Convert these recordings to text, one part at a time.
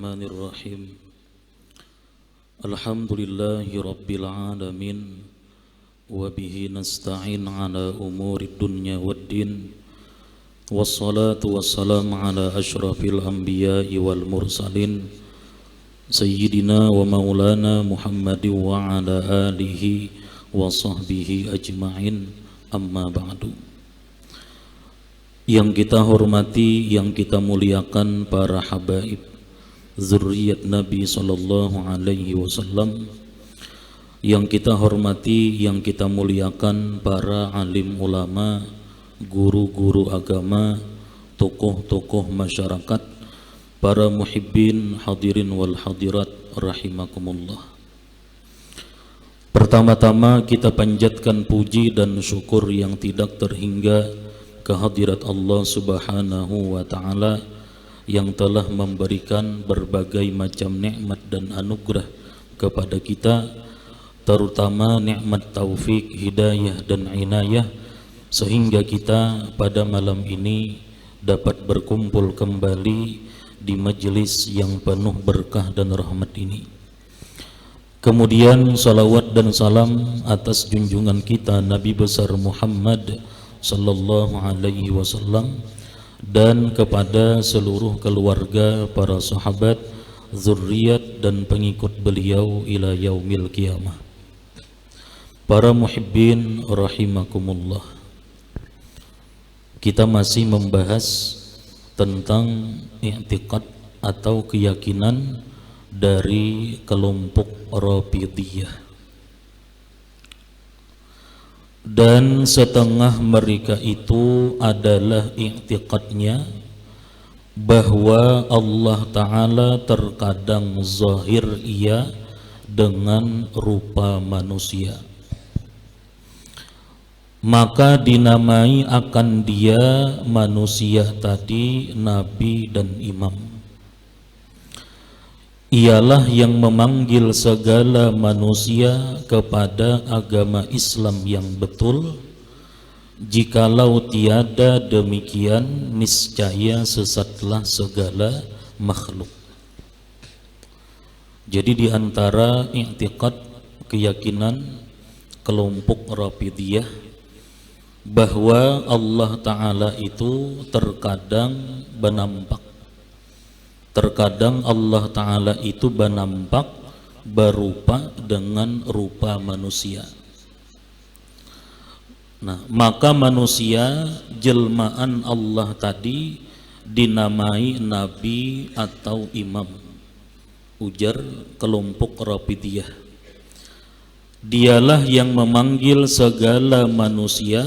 Bismillahirrahmanirrahim. Alhamdulillahi rabbil alamin. Wa bihi nasta'in ala umuri dunya waddin. Wassalatu wassalamu ala ashrafil anbiya'i wal mursalin Sayyidina wa maulana Muhammadin wa ala alihi wa sahbihi ajma'in. Amma ba'du. Yang kita hormati, yang kita muliakan para habaib zurriyat Nabi sallallahu alaihi wasallam, yang kita hormati, yang kita muliakan para alim ulama, guru-guru agama, tokoh-tokoh masyarakat, para muhibbin hadirin wal hadirat rahimakumullah. Pertama-tama kita panjatkan puji dan syukur yang tidak terhingga kehadirat Allah subhanahu wa ta'ala yang telah memberikan berbagai macam nikmat dan anugerah kepada kita, terutama nikmat taufik, hidayah dan inayah, sehingga kita pada malam ini dapat berkumpul kembali di majelis yang penuh berkah dan rahmat ini. Kemudian salawat dan salam atas junjungan kita Nabi besar Muhammad sallallahu alaihi wasallam dan kepada seluruh keluarga, para sahabat, zuriat dan pengikut beliau ila yaumil qiyamah. Para muhibbin rahimakumullah, kita masih membahas tentang i'tiqad atau keyakinan dari kelompok Rafidhiyah. Dan setengah mereka itu adalah i'tiqadnya bahwa Allah Ta'ala terkadang zahir ia dengan rupa manusia, maka dinamai akan dia manusia tadi nabi dan imam. Ialah yang memanggil segala manusia kepada agama Islam yang betul. Jikalau tiada demikian, niscaya sesatlah segala makhluk. Jadi di antara i'tiqad, keyakinan kelompok Rafidhiyah bahwa Allah Ta'ala itu terkadang bernampak. Terkadang Allah Ta'ala itu bernampak, berupa dengan rupa manusia. Nah, maka manusia jelmaan Allah tadi dinamai nabi atau imam, ujar kelompok Rafidhiyah. Dialah yang memanggil segala manusia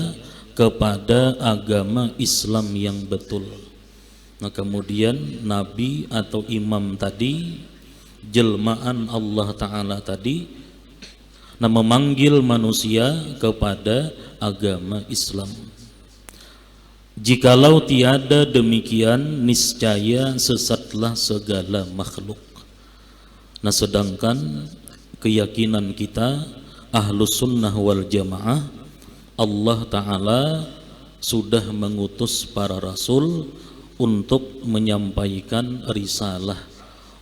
kepada agama Islam yang betul. Nah, kemudian nabi atau imam tadi, jelmaan Allah Ta'ala tadi, nah memanggil manusia kepada agama Islam. Jikalau tiada demikian, niscaya sesatlah segala makhluk. Nah, sedangkan keyakinan kita Ahlus Sunnah wal Jamaah, Allah Ta'ala sudah mengutus para rasul untuk menyampaikan risalah,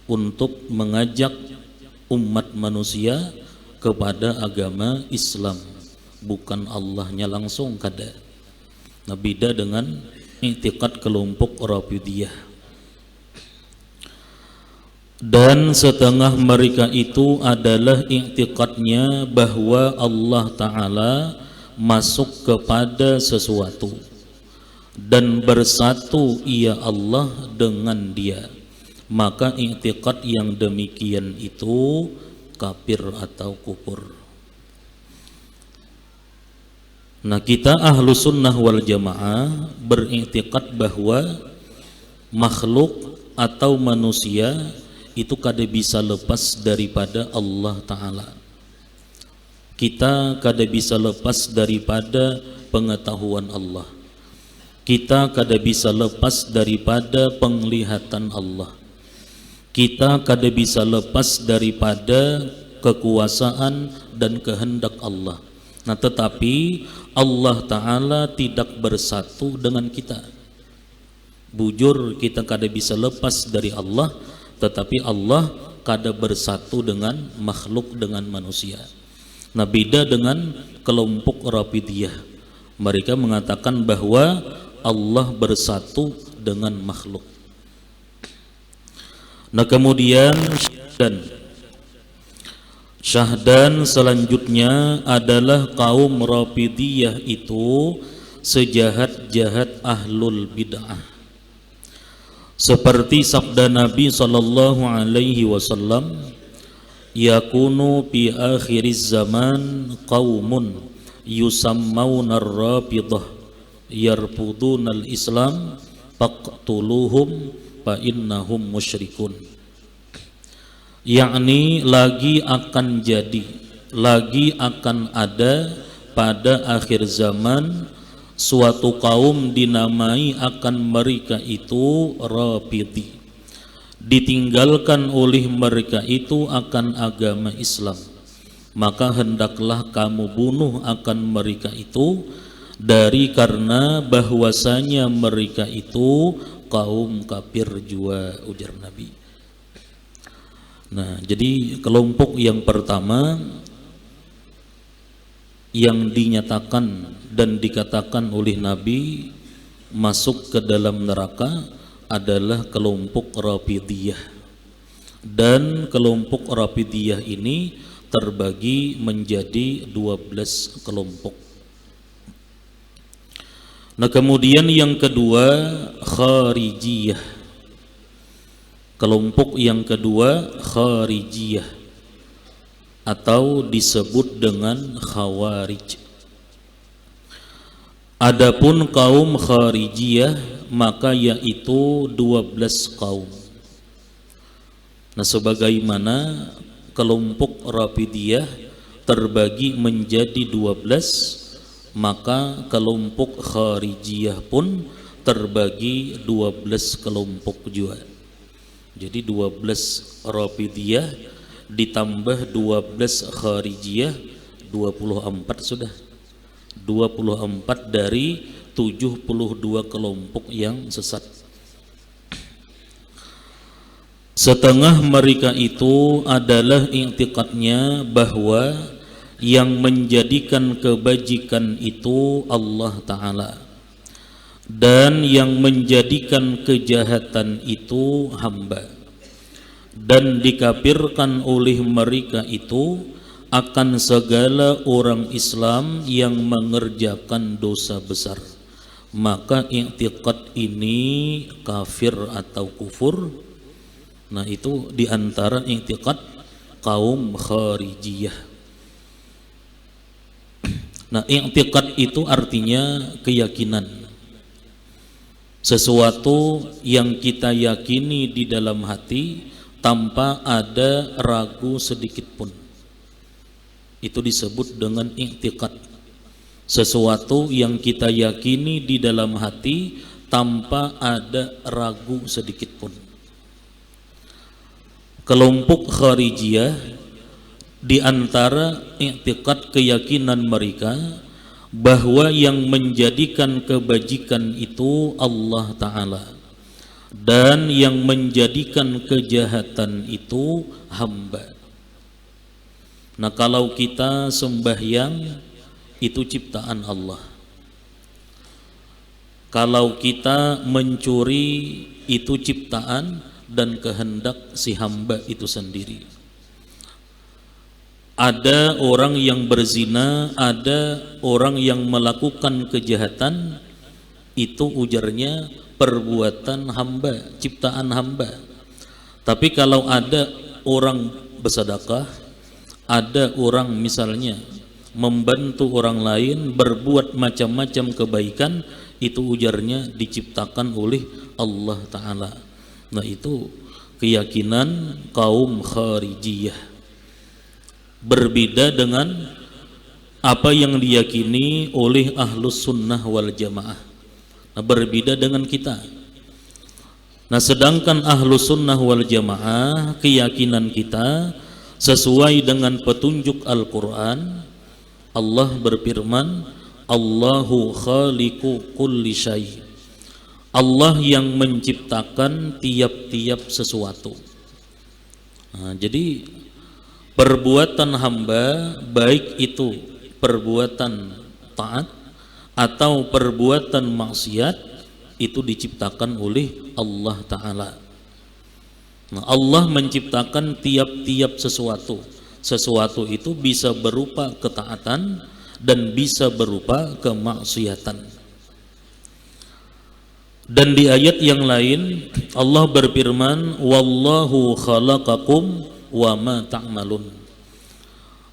untuk mengajak umat manusia kepada agama Islam, bukan Allahnya langsung kada. Nah, beda dengan i'tiqad kelompok Rafidhiyah. Dan setengah mereka itu adalah i'tiqadnya bahwa Allah Ta'ala masuk kepada sesuatu dan bersatu ia Allah dengan dia. Maka i'tiqad yang demikian itu kafir atau kufur. Nah, kita Ahlus Sunnah wal Jamaah beriktikad bahwa makhluk atau manusia itu kada bisa lepas daripada Allah Ta'ala. Kita kada bisa lepas daripada pengetahuan Allah. Kita kada bisa lepas daripada penglihatan Allah. Kita kada bisa lepas daripada kekuasaan dan kehendak Allah. Nah, tetapi Allah Ta'ala tidak bersatu dengan kita. Bujur kita kada bisa lepas dari Allah, tetapi Allah kada bersatu dengan makhluk, dengan manusia. Nah, beda dengan kelompok Rafidhiyah. Mereka mengatakan bahwa Allah bersatu dengan makhluk. Nah, kemudian Syahdan selanjutnya adalah kaum Rafidhiyah itu sejahat-jahat ahlul bid'ah. Seperti sabda Nabi sallallahu alaihi wasallam, yakunu fi akhiriz zaman qaumun yusammawna ar-rafidah yarfuduna al-islam faqtuluhum fa innahum musyrikun. Yakni lagi akan ada pada akhir zaman suatu kaum dinamai akan mereka itu Rafidhi, ditinggalkan oleh mereka itu akan agama Islam, maka hendaklah kamu bunuh akan mereka itu, dari karena bahwasanya mereka itu kaum kafir jua, ujar Nabi. Nah, jadi kelompok yang pertama yang dinyatakan dan dikatakan oleh Nabi masuk ke dalam neraka adalah kelompok Rafidhiyah. Dan kelompok Rafidhiyah ini terbagi menjadi 12 kelompok. Nah, kemudian yang kedua Kharijiyah. Kelompok yang kedua Kharijiyah atau disebut dengan Khawarij. Adapun kaum Kharijiyah maka yaitu 12 kaum. Nah, sebagaimana kelompok Rafidhiyah terbagi menjadi 12, maka kelompok Kharijiyah pun terbagi 12 kelompok juga. Jadi 12 Rafidhiyah ditambah 12 Kharijiyah, 24 sudah. 24 dari 72 kelompok yang sesat. Setengah mereka itu adalah i'tiqadnya bahwa yang menjadikan kebajikan itu Allah Ta'ala, dan yang menjadikan kejahatan itu hamba, dan dikafirkan oleh mereka itu akan segala orang Islam yang mengerjakan dosa besar. Maka i'tiqad ini kafir atau kufur. Nah, itu diantara i'tiqad kaum Kharijiyah. Nah, i'tiqad itu artinya keyakinan, sesuatu yang kita yakini di dalam hati tanpa ada ragu sedikit pun. Itu disebut dengan i'tiqad. Sesuatu yang kita yakini di dalam hati tanpa ada ragu sedikit pun. Kelompok Kharijiyah di antara i'tiqad keyakinan mereka bahwa yang menjadikan kebajikan itu Allah Ta'ala, dan yang menjadikan kejahatan itu hamba. Nah, kalau kita sembahyang itu ciptaan Allah, kalau kita mencuri itu ciptaan dan kehendak si hamba itu sendiri. Ada orang yang berzina, ada orang yang melakukan kejahatan, itu ujarnya perbuatan hamba, ciptaan hamba. Tapi kalau ada orang bersedekah, ada orang misalnya membantu orang lain berbuat macam-macam kebaikan, itu ujarnya diciptakan oleh Allah Ta'ala. Nah, itu keyakinan kaum Kharijiyah. Berbeda dengan apa yang diyakini oleh Ahlus Sunnah wal Jamaah. Nah, berbeda dengan kita. Nah, sedangkan Ahlus Sunnah wal Jamaah, keyakinan kita sesuai dengan petunjuk Al-Quran. Allah berfirman, Allahu khaliqu kulli syai'. Allah yang menciptakan tiap-tiap sesuatu. Nah, jadi perbuatan hamba baik itu perbuatan taat atau perbuatan maksiat itu diciptakan oleh Allah Ta'ala. Nah, Allah menciptakan tiap-tiap sesuatu. Sesuatu itu bisa berupa ketaatan dan bisa berupa kemaksiatan. Dan di ayat yang lain Allah berfirman, wallahu khalaqakum wa ma ta'malun.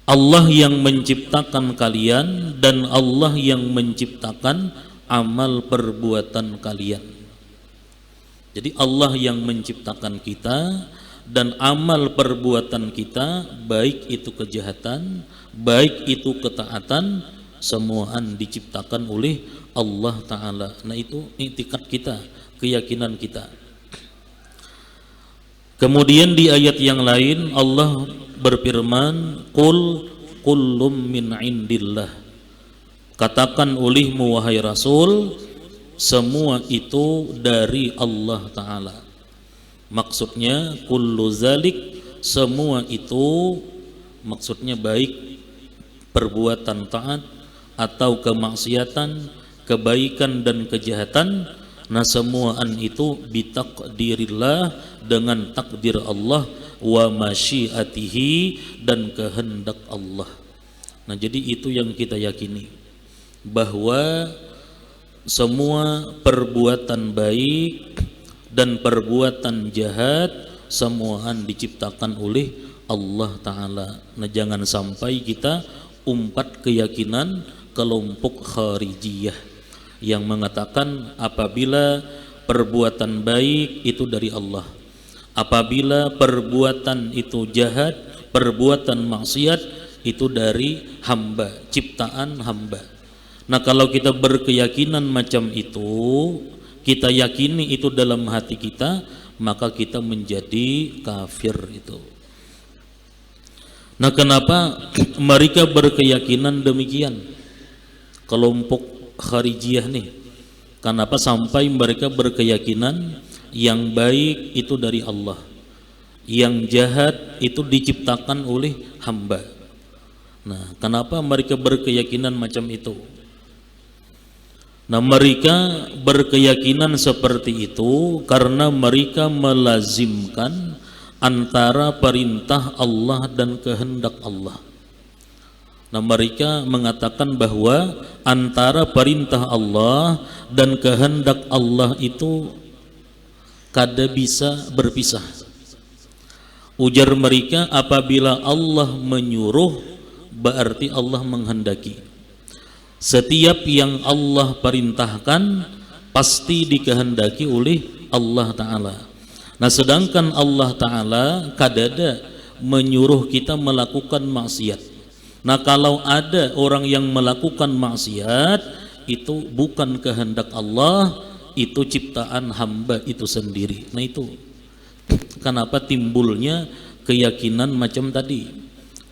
Allah yang menciptakan kalian dan Allah yang menciptakan amal perbuatan kalian. Jadi Allah yang menciptakan kita dan amal perbuatan kita, baik itu kejahatan, baik itu ketaatan, semuaan diciptakan oleh Allah Ta'ala. Nah, itu i'tikad kita, keyakinan kita. Kemudian di ayat yang lain Allah berfirman, qul kullum min indillah. Katakan olehmu wahai Rasul, semua itu dari Allah Ta'ala. Maksudnya kullu zalik, semua itu maksudnya baik perbuatan taat atau kemaksiatan, kebaikan dan kejahatan, nah semuaan itu bitakdirillah, dengan takdir Allah, wa masyiatihi, dan kehendak Allah. Nah, jadi itu yang kita yakini, bahwa semua perbuatan baik dan perbuatan jahat semuaan diciptakan oleh Allah Ta'ala. Nah, jangan sampai kita umpat keyakinan kelompok kharijiyah yang mengatakan apabila perbuatan baik itu dari Allah, apabila perbuatan itu jahat, perbuatan maksiat itu dari hamba, ciptaan hamba. Nah, kalau kita berkeyakinan macam itu, kita yakini itu dalam hati kita, maka kita menjadi kafir itu. Nah, kenapa mereka berkeyakinan demikian? Kelompok kharijiyah nih, kenapa sampai mereka berkeyakinan yang baik itu dari Allah, yang jahat itu diciptakan oleh hamba? Nah, kenapa mereka berkeyakinan macam itu? Nah, mereka berkeyakinan seperti itu karena mereka melazimkan antara perintah Allah dan kehendak Allah. Nah, mereka mengatakan bahwa antara perintah Allah dan kehendak Allah itu kada bisa berpisah. Ujar mereka, apabila Allah menyuruh berarti Allah menghendaki. Setiap yang Allah perintahkan pasti dikehendaki oleh Allah Ta'ala. Nah, sedangkan Allah Ta'ala kadada menyuruh kita melakukan maksiat. Nah, kalau ada orang yang melakukan maksiat, itu bukan kehendak Allah, itu ciptaan hamba itu sendiri. Nah, itu kenapa timbulnya keyakinan macam tadi.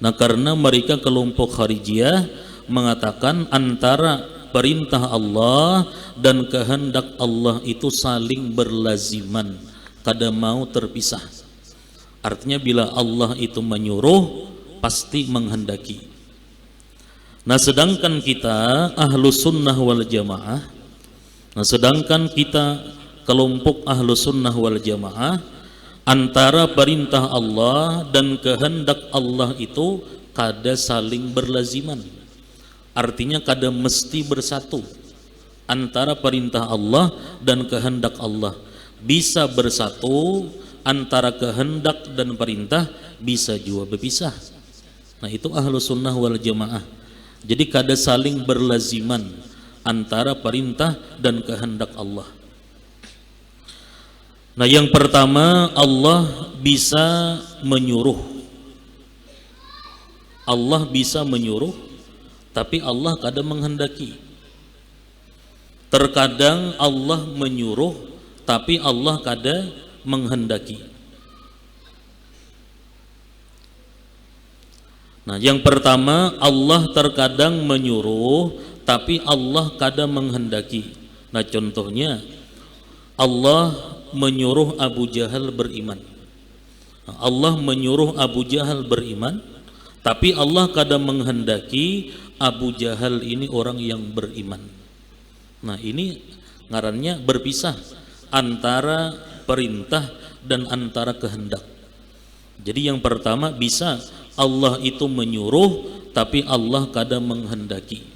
Nah, karena mereka kelompok kharijiyah mengatakan antara perintah Allah dan kehendak Allah itu saling berlaziman, kada mau terpisah. Artinya bila Allah itu menyuruh pasti menghendaki. Nah, sedangkan kita Ahlus Sunnah wal Jamaah, nah sedangkan kita kelompok Ahlus Sunnah wal Jamaah, antara perintah Allah dan kehendak Allah itu kada saling berlaziman. Artinya kada mesti bersatu antara perintah Allah dan kehendak Allah. Bisa bersatu antara kehendak dan perintah, bisa juga berpisah. Nah, itu Ahlus Sunnah wal Jamaah. Jadi kada saling berlaziman antara perintah dan kehendak Allah. Nah, yang pertama, Allah bisa menyuruh. Allah bisa menyuruh, tapi Allah kadang menghendaki. Terkadang Allah menyuruh, tapi Allah kadang menghendaki. Nah, yang pertama, Allah terkadang menyuruh, tapi Allah kadang menghendaki. Nah, contohnya Allah menyuruh Abu Jahal beriman. Allah menyuruh Abu Jahal beriman, tapi Allah kadang menghendaki Abu Jahal ini orang yang beriman. Nah, ini ngarannya berpisah antara perintah dan antara kehendak. Jadi yang pertama bisa Allah itu menyuruh, tapi Allah kadang menghendaki.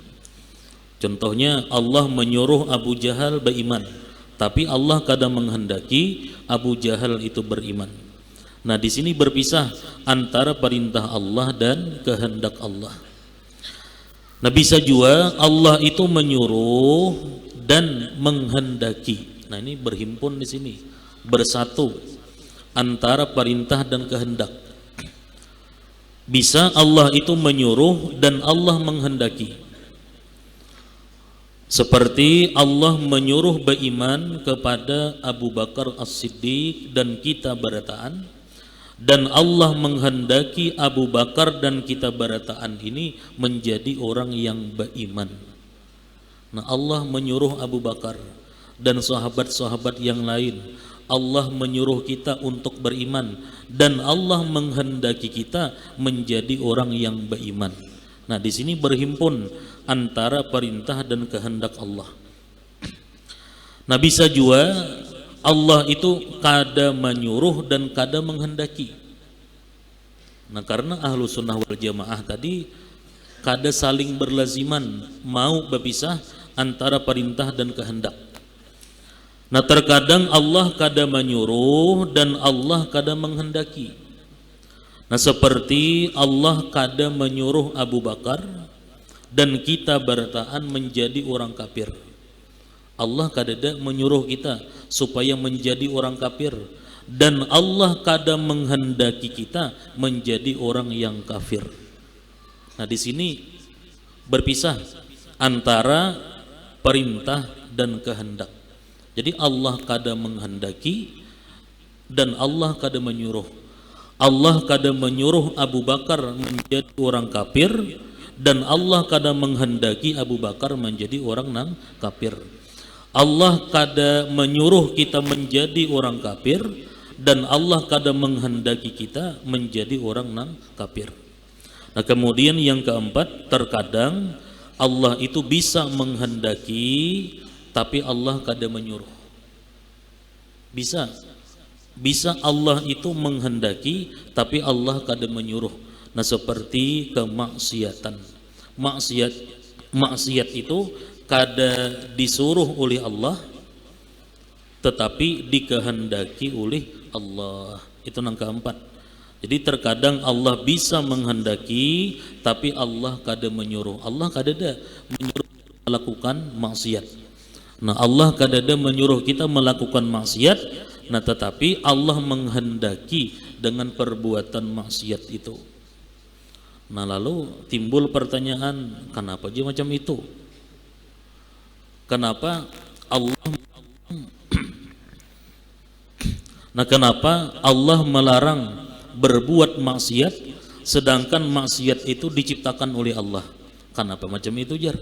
Contohnya Allah menyuruh Abu Jahal beriman, tapi Allah kadang menghendaki Abu Jahal itu beriman. Nah, di sini berpisah antara perintah Allah dan kehendak Allah. Nah, bisa juga Allah itu menyuruh dan menghendaki. Nah, ini berhimpun di sini, bersatu antara perintah dan kehendak. Bisa Allah itu menyuruh dan Allah menghendaki. Seperti Allah menyuruh beriman kepada Abu Bakar As-Siddiq dan kita barataan, dan Allah menghendaki Abu Bakar dan kita barataan ini menjadi orang yang beriman. Nah, Allah menyuruh Abu Bakar dan sahabat-sahabat yang lain, Allah menyuruh kita untuk beriman, dan Allah menghendaki kita menjadi orang yang beriman. Nah, di sini berhimpun antara perintah dan kehendak Allah. Nah, bisa juga Allah itu kada menyuruh dan kada menghendaki. Nah, karena ahlu sunnah wal jamaah tadi kada saling berlaziman, mau berpisah antara perintah dan kehendak. Nah, terkadang Allah kada menyuruh dan Allah kada menghendaki. Nah, seperti Allah kada menyuruh Abu Bakar dan kita barataan menjadi orang kafir. Allah kadang menyuruh kita supaya menjadi orang kafir, dan Allah kadang menghendaki kita menjadi orang yang kafir. Nah, di sini berpisah antara perintah dan kehendak. Jadi Allah kadang menghendaki dan Allah kadang menyuruh. Allah kadang menyuruh Abu Bakar menjadi orang kafir, dan Allah kadang menghendaki Abu Bakar menjadi orang nang kafir. Allah kadang menyuruh kita menjadi orang kafir, dan Allah kadang menghendaki kita menjadi orang nang kafir. Nah, kemudian yang keempat, terkadang Allah itu bisa menghendaki tapi Allah kadang menyuruh. Bisa Allah itu menghendaki tapi Allah kadang menyuruh. Nah, seperti kemaksiatan. Maksiat itu kada disuruh oleh Allah tetapi dikehendaki oleh Allah. Itu yang keempat. Jadi terkadang Allah bisa menghendaki tapi Allah kada menyuruh. Allah kada ada menyuruh melakukan maksiat. Nah, Allah kada ada menyuruh kita melakukan maksiat, nah tetapi Allah menghendaki dengan perbuatan maksiat itu. Nah, lalu timbul pertanyaan, kenapa dia macam itu? Kenapa kenapa Allah melarang berbuat maksiat sedangkan maksiat itu diciptakan oleh Allah? Kenapa macam itu, Jar?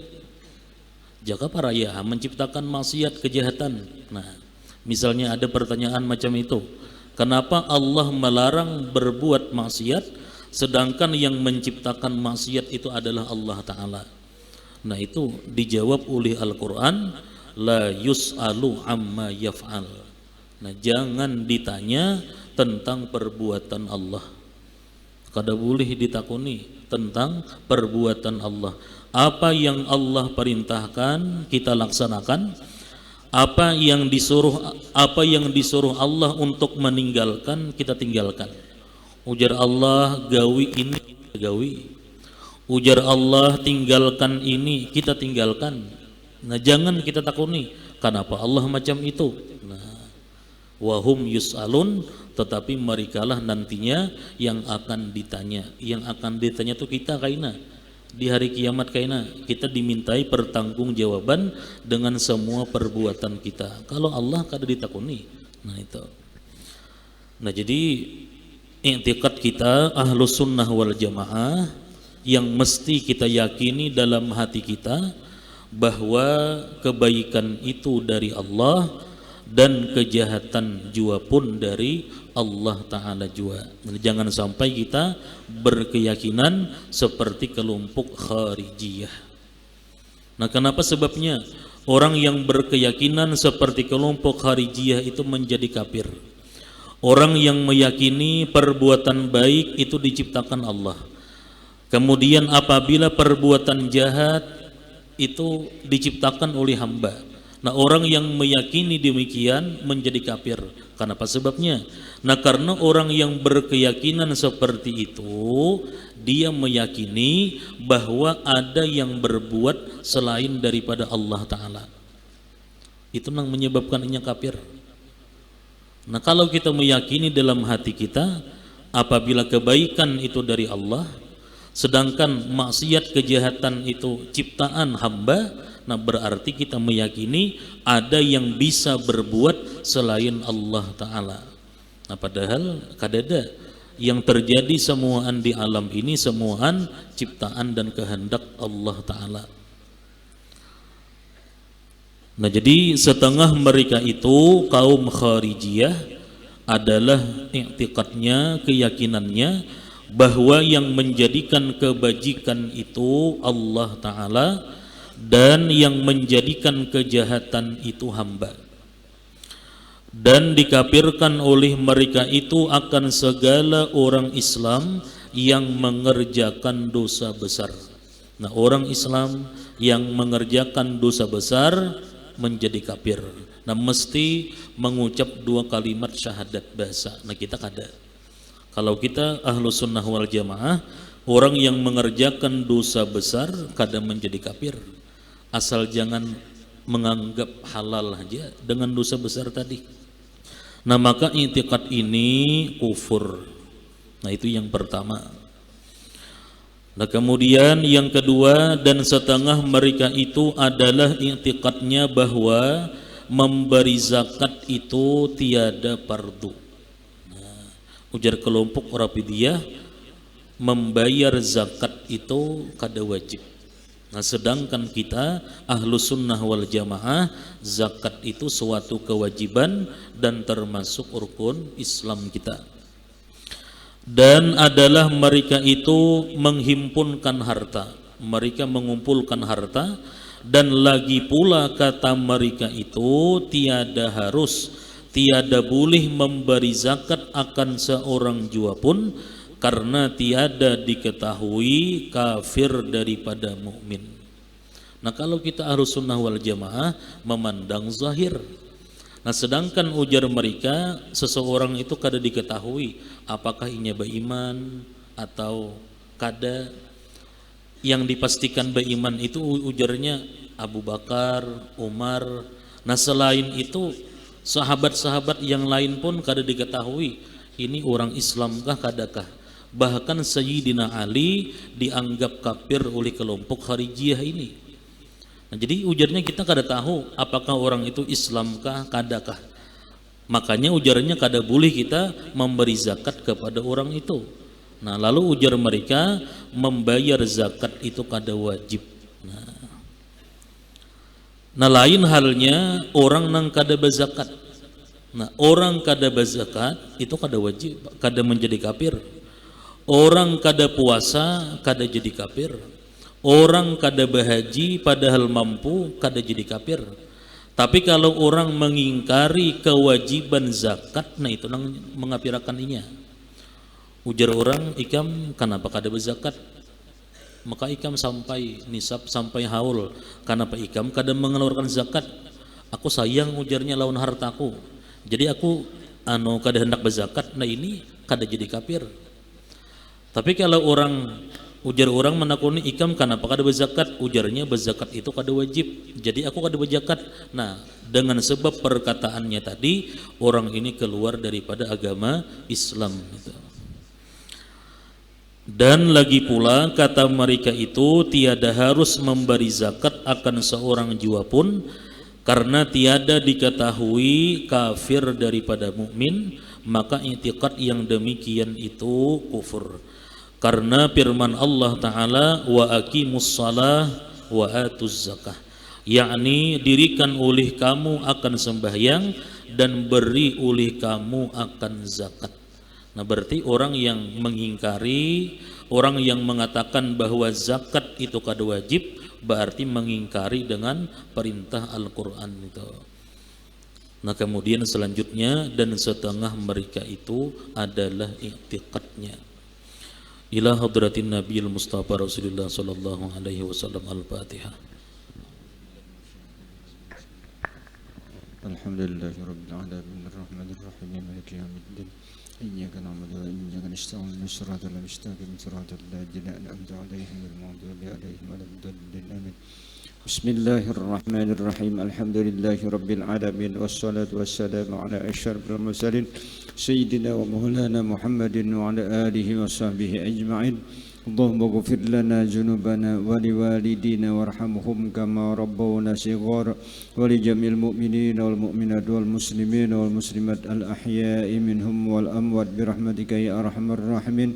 Jaka para ya menciptakan maksiat, kejahatan. Nah, misalnya ada pertanyaan macam itu. Kenapa Allah melarang berbuat maksiat sedangkan yang menciptakan maksiat itu adalah Allah Ta'ala? Nah, itu dijawab oleh Al-Quran, la yus'alu amma yaf'al. Nah, jangan ditanya tentang perbuatan Allah, kada boleh ditakuni tentang perbuatan Allah. Apa yang Allah perintahkan kita laksanakan, apa yang disuruh Allah untuk meninggalkan kita tinggalkan. Ujar Allah gawi ini kita gawi, ujar Allah tinggalkan ini kita tinggalkan. Nah, jangan kita takuni kenapa Allah macam itu. Nah, wahum yus'alun, tetapi merekalah nantinya yang akan ditanya. Yang akan ditanya itu kita kaina di hari kiamat, kaina kita dimintai pertanggungjawaban dengan semua perbuatan kita. Kalau Allah kada ditakuni. Nah, itu. Nah, jadi i'tiqad kita ahlus sunnah wal jamaah yang mesti kita yakini dalam hati kita bahwa kebaikan itu dari Allah dan kejahatan jua pun dari Allah Ta'ala jua. Jangan sampai kita berkeyakinan seperti kelompok Kharijiyah. Nah, kenapa sebabnya orang yang berkeyakinan seperti kelompok Kharijiyah itu menjadi kafir? Orang yang meyakini perbuatan baik itu diciptakan Allah, kemudian apabila perbuatan jahat itu diciptakan oleh hamba. Nah, orang yang meyakini demikian menjadi kafir. Kenapa sebabnya? Nah, karena orang yang berkeyakinan seperti itu, dia meyakini bahwa ada yang berbuat selain daripada Allah Ta'ala. Itu yang menyebabkannya kafir. Nah, kalau kita meyakini dalam hati kita apabila kebaikan itu dari Allah, sedangkan maksiat kejahatan itu ciptaan hamba, nah berarti kita meyakini ada yang bisa berbuat selain Allah Ta'ala. Nah, padahal kadada yang terjadi semuaan di alam ini semuaan ciptaan dan kehendak Allah Ta'ala. Nah, jadi setengah mereka itu kaum Kharijiyah adalah i'tiqadnya, keyakinannya bahwa yang menjadikan kebajikan itu Allah Ta'ala dan yang menjadikan kejahatan itu hamba, dan dikafirkan oleh mereka itu akan segala orang Islam yang mengerjakan dosa besar. Nah, orang Islam yang mengerjakan dosa besar menjadi kafir. Nah, mesti mengucap 2 kalimat syahadat bahasa. Nah, kita kada. Kalau kita ahlu sunnah wal jamaah, orang yang mengerjakan dosa besar kada menjadi kafir, asal jangan menganggap halal aja dengan dosa besar tadi. Nah, maka i'tiqad ini kufur. Nah, itu yang pertama. Nah, kemudian yang kedua, dan setengah mereka itu adalah i'tiqadnya bahwa memberi zakat itu tiada fardu. Nah, ujar kelompok Rafidhiyah, membayar zakat itu kada wajib. Nah, sedangkan kita ahlu sunnah wal jamaah, zakat itu suatu kewajiban dan termasuk rukun Islam kita. Dan adalah mereka itu menghimpunkan harta, mereka mengumpulkan harta, dan lagi pula kata mereka itu tiada harus, tiada boleh memberi zakat akan seorang jua pun, karena tiada diketahui kafir daripada mukmin. Nah, kalau kita harus sunnah wal jamaah memandang zahir. Nah, sedangkan ujar mereka seseorang itu kada diketahui apakah inya beriman atau kada. Yang dipastikan beriman itu ujarnya Abu Bakar, Umar. Nah, selain itu sahabat-sahabat yang lain pun kada diketahui ini orang Islamkah kadakah. Bahkan Sayyidina Ali dianggap kafir oleh kelompok Kharijiyah ini. Nah, jadi ujarnya kita kada tahu apakah orang itu Islamkah kadakah. Makanya ujarnya kada boleh kita memberi zakat kepada orang itu. Nah, lalu ujar mereka membayar zakat itu kada wajib. Nah, lain halnya orang nang kada berzakat. Nah, orang kada berzakat itu kada wajib, kada menjadi kafir. Orang kada puasa kada jadi kafir. Orang kada berhaji padahal mampu kada jadi kafir. Tapi kalau orang mengingkari kewajiban zakat, nah itu nang mengapirakan inya. Ujar orang, ikam kenapa kada berzakat? Maka ikam sampai nisab, sampai haul, kenapa ikam kada mengeluarkan zakat? Aku sayang, ujarnya, lawan hartaku. Jadi aku kada hendak berzakat. Nah, ini kada jadi kafir. Tapi kalau ujar orang menakuni, ikam kenapa kada berzakat? Ujarnya, berzakat itu kada wajib, jadi aku kada berzakat. Nah, dengan sebab perkataannya tadi, orang ini keluar daripada agama Islam gitu. Dan lagi pula kata mereka itu tiada harus memberi zakat akan seorang jua pun, karena tiada diketahui kafir daripada mukmin, maka i'tiqad yang demikian itu kufur. Karena firman Allah Ta'ala, wa aqimus salah wa atuz zakah, yakni dirikan oleh kamu akan sembahyang dan beri oleh kamu akan zakat. Nah, berarti orang yang mengingkari, orang yang mengatakan bahwa zakat itu kada wajib, berarti mengingkari dengan perintah Al-Quran itu. Nah, kemudian selanjutnya, dan setengah mereka itu adalah i'tiqadnya. Ila hadratin Nabiul Mustafa Rasulullah sallallahu alaihi wasallam. Al-Fatihah. Alhamdulillahi rabbil alamin arrahmanir rahim maliki yaumiddin iyyaka na'budu wa iyyaka nasta'in ihdinas siratal mustaqim siratal ladzina an'amta 'alaihim ghairil maghdubi 'alaihim waladdallin amin. Bismillahirrahmanirrahim. Alhamdulillahi rabbil alamin wassalatu wassalamu ala asyrafil mursalin sayyidina wa maulana Muhammadin wa ala alihi wa sahbihi ajma'in. Allahumma ghfir lana dzunubana wa liwalidina warhamhum kama rabbawna shighara wa li jamil mu'minina wal mu'minat wal muslimina wal muslimat al ahya'i minhum wal amwat bi rahmatika ya arhamar rahimin.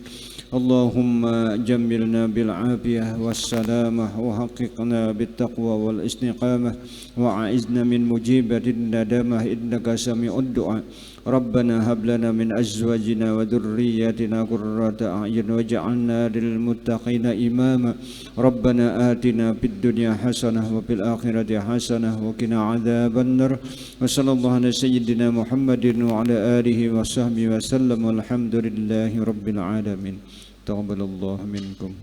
Allahumma jammilna bil afiyah was salamah wa haqqiqna bit taqwa wal istiqamah wa a'izna min mujibatin nadamah innaka sami'ud du'a. Rabbana hab lana min azwajina wa dhurriyyatina qurrata a'yun waj'alna lil muttaqina imama. Rabbana atina fid dunya hasanah wa fil akhirati hasanah wa qina adzabannar. Wa sallallahu ala sayyidina Muhammadin wa ala alihi wa sahbihi wa sallam. Walhamdulillahi rabbil alamin. Taqabbalallahu minkum.